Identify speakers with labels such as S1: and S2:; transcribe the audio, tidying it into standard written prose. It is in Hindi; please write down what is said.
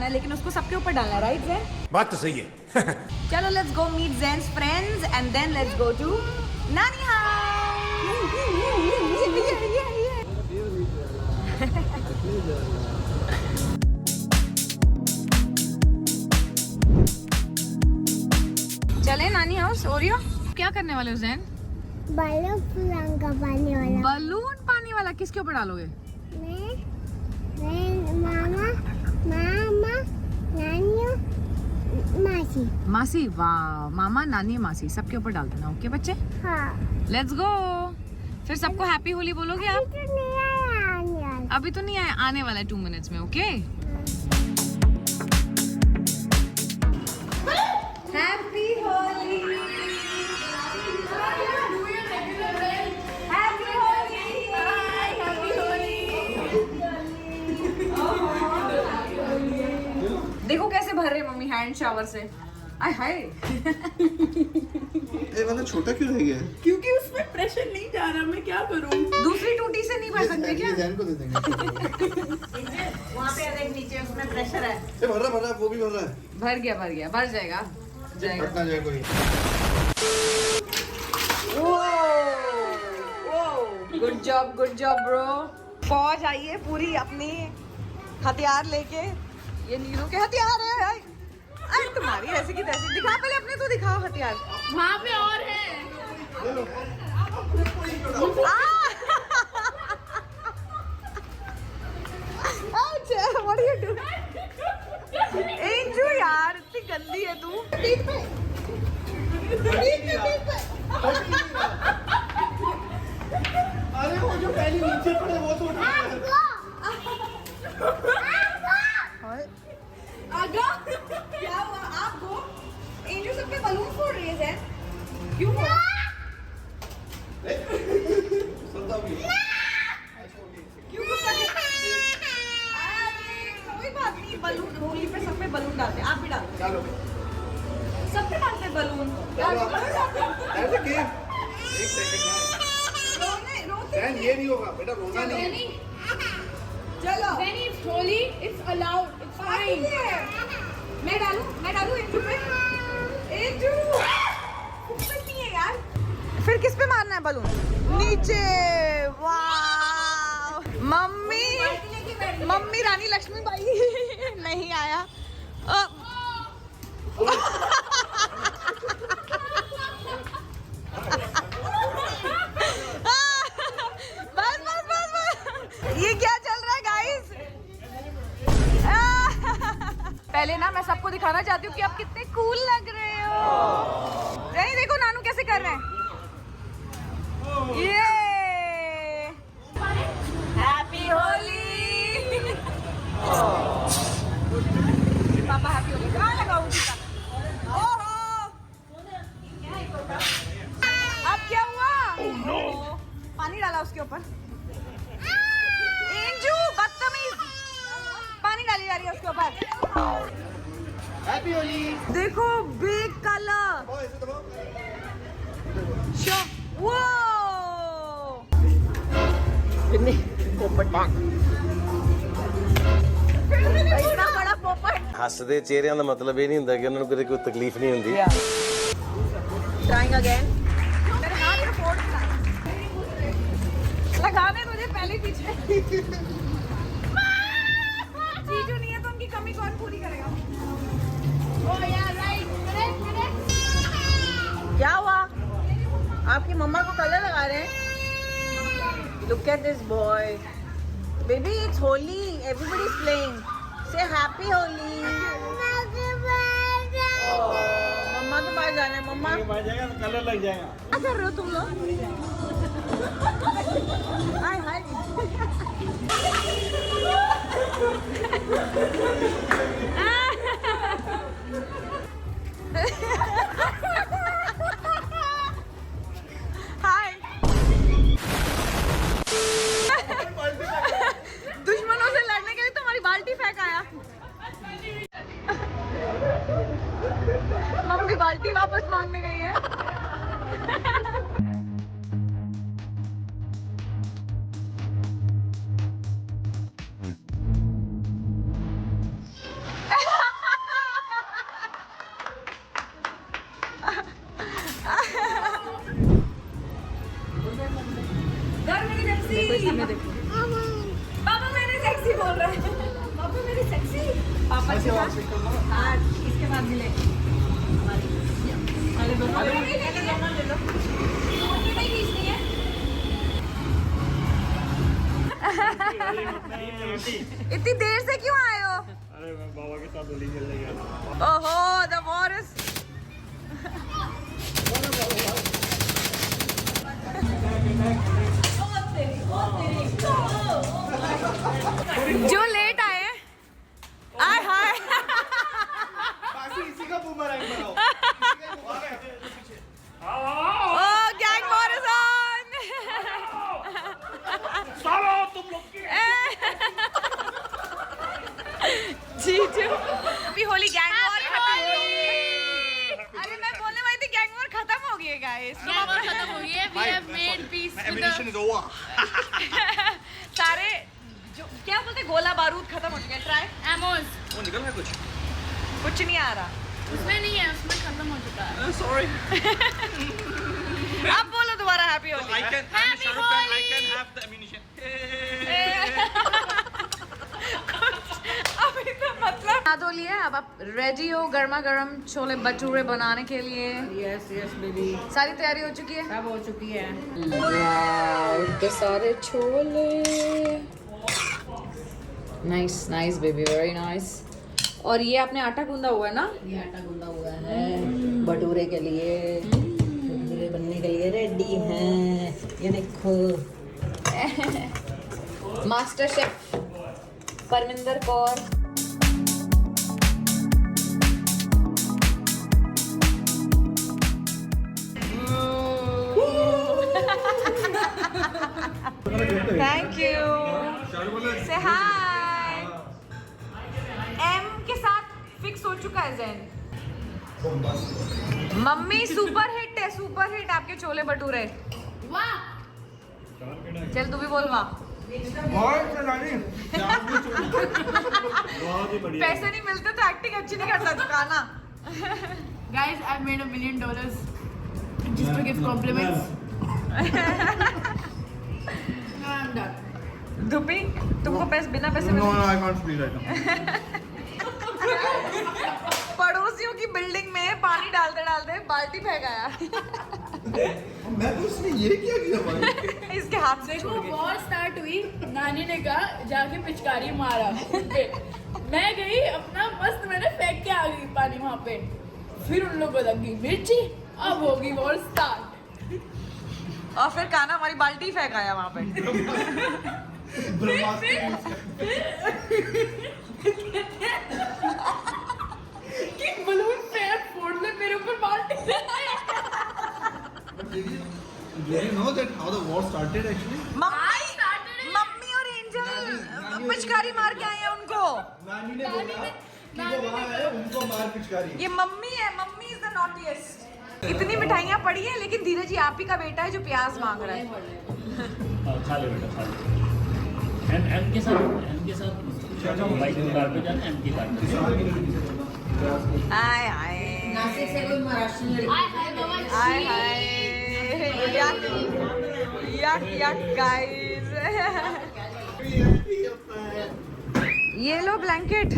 S1: है, लेकिन उसको सबके ऊपर डालना है, राइट ज़ैन?
S2: बात तो सही है।
S1: चलो let's go meet Zain's friends and then let's go to nani house. चले नानी हाउस। ओरियो क्या करने वाले हो ज़ैन?
S3: बलून पानी वाला।
S1: बलून पानी वाला किसके ऊपर डालोगे?
S3: मैं मामा मामा नानी मासी।
S1: मासी, वाह, मामा नानी मासी सबके ऊपर डाल देना। ओके बच्चे,
S3: हाँ।
S1: Let's go. फिर सबको हैप्पी होली बोलोगे आप?
S3: तो नहीं आया
S1: अभी तो नहीं आया, आने वाला है 2 मिनट्स में। Okay, happy Holi. Happy Holi. Happy Holi. देखो कैसे भर रहे मम्मी हैंड शावर से। आय हाय।
S4: ये वाला छोटा क्यों रह गया?
S5: क्योंकि उसमें प्रेशर नहीं जा रहा, मैं क्या करूं?
S1: दूसरी टूटी से नहीं भर सकते क्या?
S4: जैन को दे देंगे।
S1: वहाँ पे देख नीचे, उसमें प्रेशर है।
S4: ये भर रहा है, वो भी भर रहा है।
S1: भर गया, भर जाएगा।
S4: फट ना जाए कोई।
S1: Good job bro. फौज आई है पूरी अपनी हथियार लेके। ये नीलू के हथियार है। अरे तुम्हारी ऐसी की तैसी। दिखा पहले अपने तो दिखाओ हथियार।
S5: वहाँ पे और है।
S1: What are you doing? Anju यार इतनी गंदी है तू।
S4: अरे वो जो पहले नीचे पड़े वो तो उठा है।
S1: आगा क्या हुआ आपको? एंजू सब पे बलून फोड़ रही है ज़ैन। क्यों फोड़? क्यों गुस्सा कर? अरे कोई बात नहीं, बलून होली पे सब पे बलून डालते हैं। आप भी डालो।
S4: चलो
S1: सब पे डालते हैं बलून।
S4: ऐसे के एक सेकंड
S1: रोते
S4: जैन ये नहीं होगा बेटा, रोना नहीं।
S1: चलो
S5: When it's holy, it's allowed. It's fine.
S1: मैं डालूं एंजू पे। एंजू ऊपर नहीं है यार। फिर किस पे मारना है बलून? नीचे। वाह मम्मी रानी लक्ष्मीबाई नहीं आया। बस ये क्या चल रहा है गाइस? पहले ना मैं सबको दिखाना चाहती हूँ कि आप कितने कूल लग रहे हो। नहीं देखो नानू कैसे कर रहे हैं। ये हैप्पी होली। पापा हैप्पी होली कहाँ लगाऊं? ओहो अब क्या हुआ? पानी डाला उसके ऊपर। एंजू बदतमीज, पानी डाली जा रही है उसके ऊपर।
S4: हैप्पी होली।
S1: देखो बिग कलर।
S4: ऐसे दबाओ।
S1: वो इतना बड़ा पोपट।
S6: ਹੱਸਦੇ ਚਿਹਰਿਆਂ ਦਾ ਮਤਲਬ ਇਹ ਨਹੀਂ ਹੁੰਦਾ ਕਿ ਉਹਨਾਂ ਨੂੰ ਕੋਈ ਤਕਲੀਫ ਨਹੀਂ ਹੁੰਦੀ।
S1: Trying again. मेरे हाथ में फोड़ लगाने मुझे पहले पीछे। चीजू नहीं है तो उनकी कमी कौन पूरी करेगा?
S5: Oh yeah, right. Correct.
S1: क्या हुआ? आपकी मम्मा को कलर लगा रहे हैं? Look at this boy. Baby, it's Holi. Everybody's playing. Say happy Holi. मम्मा के पास जाना है। मम्मा
S4: कलर लग जाएगा।
S1: क्या कर रहे हो तुम लोग? हाय हाय। हाय। दुश्मनों से लड़ने के लिए तुम्हारी बाल्टी फेंक आया। मम्मी बाल्टी वापस मांगने गई है। पापा के साथ हाँ इसके बाद मिले अरे दोनों ले लो नहीं खींचनी है इतनी देर से क्यों आए हो?
S4: अरे मैं बाबा के साथ होली खेलने गया था।
S1: ओहो द वॉर इज जो लेट आए आय हाय
S4: बाकी इसी का बूमरैंग बनाओ।
S1: ओ गैंग वॉर इज ऑन
S4: सालो तुम लोग की
S1: जीजू अभी होली गैंग वॉर खत्म हो गई। अरे मैं बोलने वाली थी गैंग वॉर खत्म हो गई है गाइस
S5: खत्म हो गई है we have made peace with
S4: emanation is over.
S1: सारे जो क्या बोलते गोला बारूद खत्म हो चुके हैं ट्राई
S5: the ammos
S4: वो निकल है कुछ।
S1: कुछ नहीं आ रहा
S5: उसमें नहीं है उसमें खत्म हो चुका है
S4: सॉरी।
S1: अब बोलो दोबारा happy Holi
S4: I can
S5: Happy
S4: Shahrukh Khan, I
S5: Holi!
S4: can have the ammunition.
S1: अभी तो मतलब हाथ धो लिए अब आप रेडी हो गर्मा गर्म छोले भटूरे बनाने के लिए?
S2: यस यस बेबी
S1: सारी तैयारी हो चुकी है?
S2: सब हो चुकी है।
S1: इतने सारे chole nice nice baby very nice. और ये आपने आटा गूंदा हुआ है ना?
S2: ये आटा गूंदा हुआ है भटूरे के लिए। भटूरे बनने के लिए रेडी हैं। ये देखो
S1: master chef Parminder Kaur thank you से हाय। एम के साथ फिक्स हो चुका है जैन। मम्मी सुपर हिट है सुपर हिट आपके छोले भटूरे।
S5: वाह
S1: चल तू भी बोल वाह। पैसे नहीं मिलते तो एक्टिंग अच्छी नहीं कर सकता गाना।
S5: guys I've made $1 million just to give compliments now I'm done
S1: धुपी तुमको पैसे बिना पैसे
S4: No,
S1: मिले?
S4: no, I can't speak right now.
S1: पड़ोसियों की बिल्डिंग में पानी डालते डालते बाल्टी फेंक आया।
S4: मैं तो उसने ये क्या किया भाई?
S1: इसके हाथ से
S5: देखो
S1: छूट गई।
S5: वॉर स्टार्ट हुई नानी ने कहा जाके पिचकारी मारा उन पे मैं गई अपना मस्त मैंने फेंक के आ गई पानी वहां पे फिर उन लोगों को लग गई मिर्ची अब होगी वॉर स्टार्ट
S1: और फिर काना हमारी बाल्टी फेंक आया वहां पे।
S5: कि बलून फेंक फोड़ ले मेरे ऊपर बाल्टी
S4: Do you know that how the war started actually?
S1: Mummy और एंजल पिचकारी मार के आए हैं उनको।
S4: नानी ने बोला कि वो वहाँ है उनको मार पिचकारी।
S1: ये मम्मी है मम्मी इज द नॉटीएस्ट। इतनी मिठाइयाँ पड़ी है लेकिन धीरज जी आप ही का बेटा है जो प्याज मांग रहा है।
S7: खा ले बेटा खा ले एम के साथ बाइक में कार पे जाना एम की कार पे
S1: आय हाय
S2: नासिक से कोई महाराष्ट्र लड़की
S1: आय हाय यक यक यक गाइस। ये लो ब्लैंकेट।